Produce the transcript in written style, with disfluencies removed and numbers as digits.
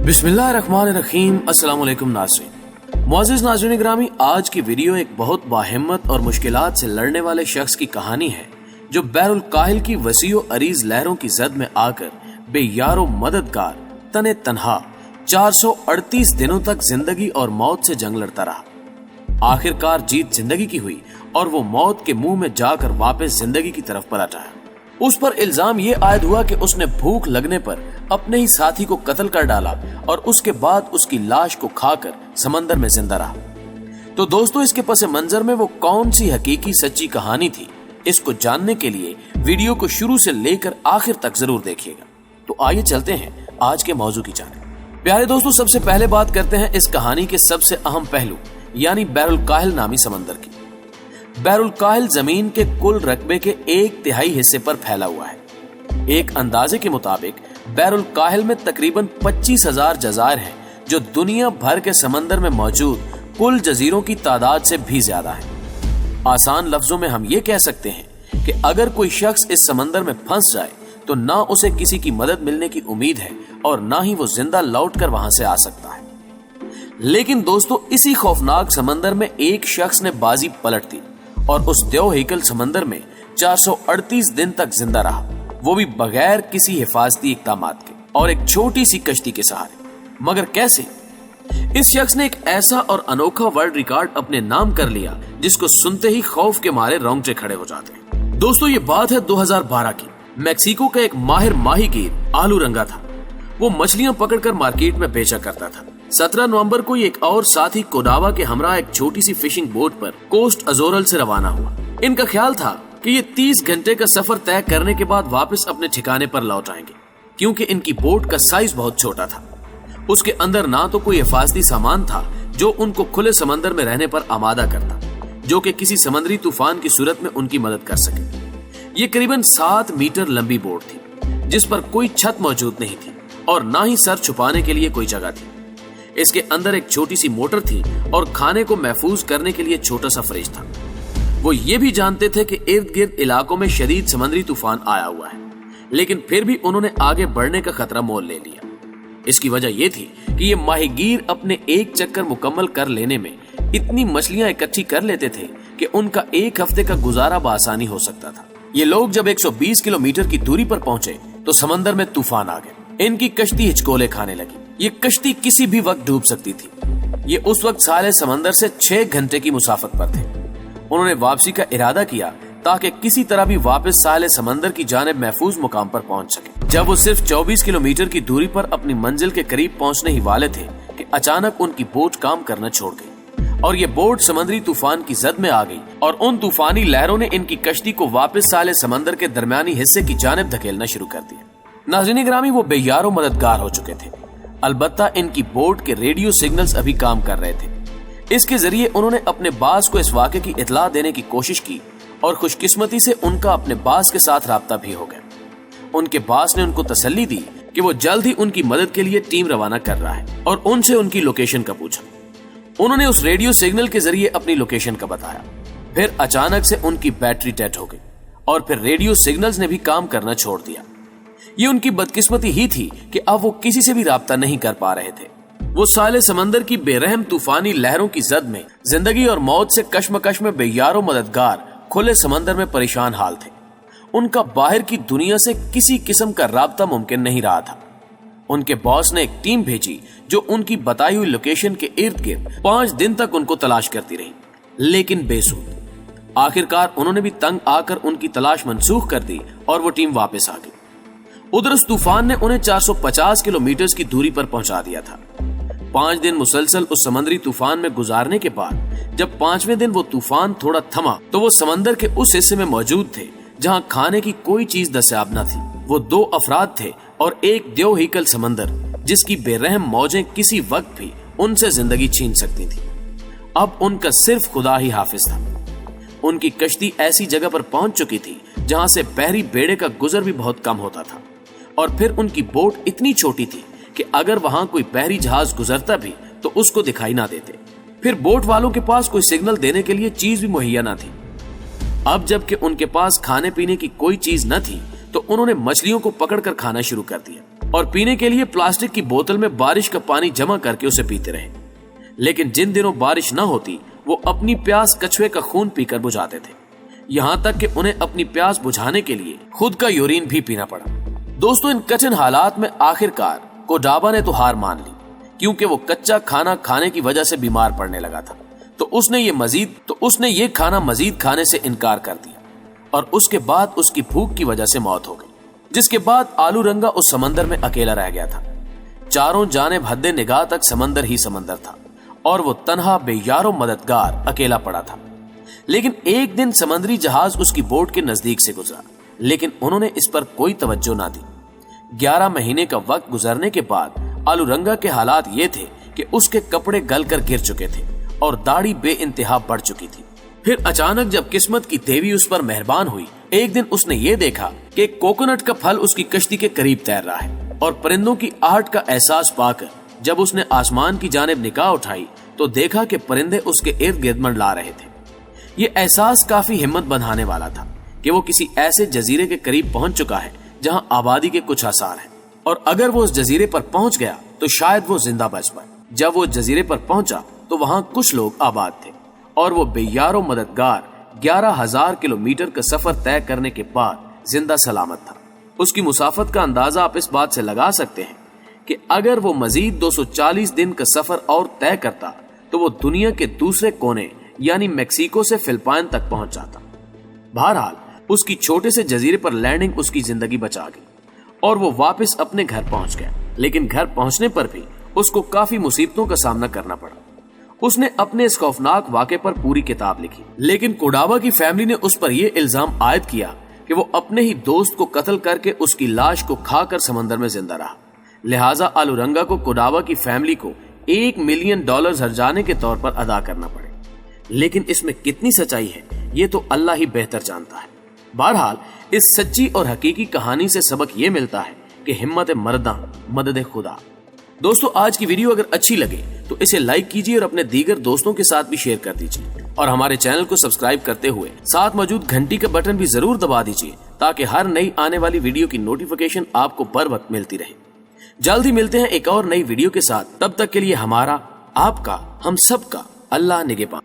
बिस्मिल्लाहिर्रहमानिर्रहीम। अस्सलाम वालेकुम नाज़रीन। मुअज़्ज़िज़ नाज़रीन ग्रामी, आज की वीडियो एक बहुत बाहिम्मत और मुश्किलात से लड़ने वाले शख्स की कहानी है जो बहरुल काहिल की वसीओ अरीज लहरों की जद में आकर बेयारो मददगार तने तन्हा 438 दिनों तक जिंदगी और मौत से जंग लड़ता रहा। आखिरकार जीत जिंदगी की हुई और वो मौत के मुंह में जाकर वापस जिंदगी की तरफ पलट आया। उस पर इल्जाम ये आयद हुआ कि उसने भूख लगने पर अपने ही साथी को कत्ल कर डाला और उसके बाद उसकी लाश को खाकर समंदर में जिंदा रहा। तो दोस्तों, इसके पस मंजर में वो कौन सी हकीकी सच्ची कहानी थी, इसको जानने के लिए वीडियो को शुरू से लेकर आखिर तक जरूर देखिएगा। तो आइए चलते हैं आज के मौजू की जानिब। प्यारे दोस्तों, सबसे पहले बात करते हैं इस कहानी के सबसे अहम पहलू यानी बहरुल काहिल नामी समंदर की। बहरुल काहिल जमीन के कुल रकबे के 1/3 हिस्से पर फैला हुआ है। एक अंदाजे के मुताबिक बहरुल काहिल में तकरीबन 25,000 जज़ायर हैं, जो दुनिया भर के समंदर में मौजूद कुल जजीरों की तादाद से भी ज्यादा है। आसान लफ्जों में हम ये कह सकते हैं कि अगर कोई शख्स इस समंदर में फंस जाए तो ना उसे किसी की मदद मिलने की उम्मीद है और ना ही वो जिंदा लौटकर वहां से आ सकता है। लेकिन दोस्तों, इसी खौफनाक समंदर में एक शख्स ने बाजी पलट दी और उस देवहीकल समंदर में 438 दिन तक जिंदा रहा, वो भी बगैर किसी हिफाजती इक़दामात के और एक छोटी सी कश्ती के सहारे। मगर कैसे? इस शख्स ने एक ऐसा और अनोखा वर्ल्ड रिकॉर्ड अपने नाम कर लिया जिसको सुनते ही खौफ के मारे रोंगटे खड़े हो जाते हैं। दोस्तों, ये बात है 2012 की। मैक्सिको का एक माहिर माहीगीर आलू रंगा था। वो मछलियां पकड़कर मार्केट में बेचा करता था। 17 नवंबर को एक और साथी कोडावा के हमरा एक छोटी सी फिशिंग बोट पर कोस्ट अजोरल से रवाना हुआ। इनका ख्याल था कि ये 30 घंटे का सफर तय करने के बाद वापस अपने ठिकाने पर लौट आएंगे, क्योंकि इनकी बोट का साइज बहुत छोटा था। उसके अंदर ना तो कोई हिफाजती सामान था जो उनको खुले समंदर में रहने पर आमादा करता, जो कि किसी समुद्री तूफान की सूरत में उनकी मदद कर सके। ये करीबन 7 मीटर लंबी बोट थी जिस पर कोई छत मौजूद नहीं थी और ना ही सर छुपाने के लिए कोई जगह थी। इसके अंदर एक छोटी सी मोटर थी और खाने को महफूज करने के लिए छोटा सा फ्रिज था। वो ये भी जानते थे कि इर्द गिर्द इलाकों में शदीद समुद्री तूफान आया हुआ है, लेकिन फिर भी उन्होंने आगे बढ़ने का खतरा मोल ले लिया। इसकी वजह यह थी कि ये माहीगीर अपने एक चक्कर मुकम्मल कर लेने में इतनी मछलियां इकट्ठी कर लेते थे कि उनका एक हफ्ते का गुजारा बआसानी हो सकता था। ये लोग जब 120 किलोमीटर की दूरी पर पहुंचे तो समंदर में तूफान आ गए। इनकी कश्ती हिचकोले खाने लगी। ये कश्ती किसी भी वक्त डूब सकती थी। ये उस वक्त साले समंदर से 6 घंटे की मुसाफत पर थे। उन्होंने वापसी का इरादा किया ताकि किसी तरह भी वापस साले समंदर की जानिब महफूज मुकाम पर पहुंच सके। जब वो सिर्फ 24 किलोमीटर की दूरी पर अपनी मंजिल के करीब पहुंचने ही वाले थे कि अचानक उनकी बोट काम करना छोड़ गई और ये बोट समुद्री तूफान की जद में आ गई और उन तूफानी लहरों ने इनकी कश्ती को वापस साले समंदर के दरमियानी हिस्से की जानिब धकेलना शुरू कर दिया। नाज़रीन ग्रामी, वो बेयारो मददगार हो चुके थे। अलबत्ता इनकी बोट के रेडियो सिग्नल्स अभी काम कर रहे थे। इसके जरिए उन्होंने अपने बास को इस वाक़े की इतला देने की कोशिश की और खुशकिस्मती से उनका अपने बास के साथ राब्ता भी हो गया। उनके बास ने उनको तसल्ली दी कि वो जल्द ही उनकी मदद के लिए टीम रवाना कर रहा है और उनसे उनकी लोकेशन का पूछा। उन्होंने उस रेडियो सिग्नल के जरिए अपनी लोकेशन का बताया। फिर अचानक से उनकी बैटरी डेड हो गई और फिर रेडियो सिग्नल्स ने भी काम करना छोड़ दिया। ये उनकी बदकिस्मती ही थी कि अब वो किसी से भी राब्ता नहीं कर पा रहे थे। वो साले समंदर की बेरहम तूफानी लहरों की जद में जिंदगी और मौत से कश्मकश में बेयारो मददगार खुले समंदर में परेशान हाल थे। उनका बाहर की दुनिया से किसी किस्म का राब्ता मुमकिन नहीं रहा था। उनके बॉस ने एक टीम भेजी जो उनकी बताई हुई लोकेशन के इर्द गिर्द 5 दिन तक उनको तलाश करती रही, लेकिन बेसूद। आखिरकार उन्होंने भी तंग आकर उनकी तलाश मंसूख कर दी और वो टीम वापस आ गई। उधर उस तूफान ने उन्हें 450 किलोमीटर की दूरी पर पहुंचा दिया था। 5 दिन मुसलसल उस समंदरी तूफान में गुजारने के बाद जब 5वें दिन वो तूफान थोड़ा थमा तो वो समंदर के उस हिस्से में मौजूद थे जहां खाने की कोई चीज दस्तयाब न थी। वो 2 अफराद थे और एक देवहीकल समंदर जिसकी बेरहम मौजें किसी वक्त भी उनसे जिंदगी छीन सकती थी। अब उनका सिर्फ खुदा ही हाफिज था। उनकी कश्ती ऐसी जगह पर पहुंच चुकी थी जहां से बहरी बेड़े का गुजर भी बहुत कम होता था और फिर उनकी बोट इतनी छोटी थी कि अगर वहां कोई बहरी जहाज गुजरता भी तो उसको दिखाई ना देते। फिर बोट वालों के पास कोई सिग्नल देने के लिए चीज भी मुहैया ना थी। अब जबकि उनके पास खाने पीने की कोई चीज न थी तो उन्होंने मछलियों को पकड़कर खाना शुरू कर दिया और पीने के लिए प्लास्टिक की बोतल में बारिश का पानी जमा करके उसे पीते रहे। लेकिन जिन दिनों बारिश न होती वो अपनी प्यास कछुए का खून पीकर बुझाते थे, यहाँ तक कि उन्हें अपनी प्यास बुझाने के लिए खुद का यूरिन भी पीना पड़ा। दोस्तों, इन कठिन हालात में आखिरकार कोडाबा ने तो हार मान ली, क्योंकि वो कच्चा खाना खाने की वजह से बीमार पड़ने लगा था। तो उसने ये खाना मजीद खाने से इनकार कर दिया और उसके बाद उसकी भूख की वजह से मौत हो गई। जिसके बाद आलू रंगा उस समंदर में अकेला रह गया था। चारों जानिब हद्दे निगाह तक समंदर ही समंदर था और वो तन्हा बेयारो मददगार अकेला पड़ा था। लेकिन एक दिन समुद्री जहाज उसकी बोट के नजदीक से गुजरा, लेकिन उन्होंने इस पर कोई तवज्जो ना दी। 11 महीने का वक्त गुजरने के बाद आलू रंगा के हालात ये थे कि उसके कपड़े गल कर गिर चुके थे और दाढ़ी बेइंतहा बढ़ चुकी थी। फिर अचानक जब किस्मत की देवी उस पर मेहरबान हुई, एक दिन उसने ये देखा कि कोकोनट का फल उसकी कश्ती के करीब तैर रहा है। और परिंदों की आहट का एहसास पाकर जब उसने आसमान की जानिब निगाह उठाई तो देखा कि परिंदे उसके इर्द गिर्द मंडला रहे थे। ये एहसास काफी हिम्मत बंधाने वाला था कि वो किसी ऐसे जजीरे के करीब पहुंच चुका है जहां आबादी के कुछ आसार हैं, और अगर वो उस जजीरे पर पहुंच गया तो शायद वो जिंदा बच पाए। जब वो जजीरे पर पहुंचा तो वहां कुछ लोग आबाद थे और वो बेयारो मददगार 11,000 किलोमीटर का सफर तय करने के बाद जिंदा सलामत था। उसकी मुसाफत का अंदाजा आप इस बात से लगा सकते हैं कि अगर वो मजीद 240 दिन का सफर और तय करता तो वो दुनिया के दूसरे कोने यानी मेक्सिको से फिलिपाइन तक पहुंच जाता। बहरहाल उसकी छोटे से जजीरे पर लैंडिंग उसकी जिंदगी बचा गई और वो वापस अपने घर पहुंच गया। लेकिन घर पहुंचने पर भी उसको काफी मुसीबतों का सामना करना पड़ा। उसने अपने इस खौफनाक वाक़े पर पूरी किताब लिखी, लेकिन कोडाबा की फैमिली ने उस पर यह इल्जाम आयद किया कि वो अपने ही दोस्त को कत्ल करके उसकी लाश को खाकर समंदर में जिंदा रहा। लिहाजा आलू रंगा को कोडाबा की फैमिली को $1 मिलियन हर्जाने के तौर पर अदा करना पड़े। लेकिन इसमें कितनी सच्चाई है ये तो अल्लाह ही बेहतर जानता है। बहरहाल इस सच्ची और हकीकी कहानी से सबक ये मिलता है कि हिम्मत मर्दा मदद खुदा। दोस्तों, आज की वीडियो अगर अच्छी लगे तो इसे लाइक कीजिए और अपने दीगर दोस्तों के साथ भी शेयर कर दीजिए और हमारे चैनल को सब्सक्राइब करते हुए साथ मौजूद घंटी का बटन भी जरूर दबा दीजिए ताकि हर नई आने वाली वीडियो की नोटिफिकेशन आपको बर वक्त मिलती रहे। जल्द ही मिलते हैं एक और नई वीडियो के साथ। तब तक के लिए हमारा, आपका, हम सबका अल्लाह निगहबान।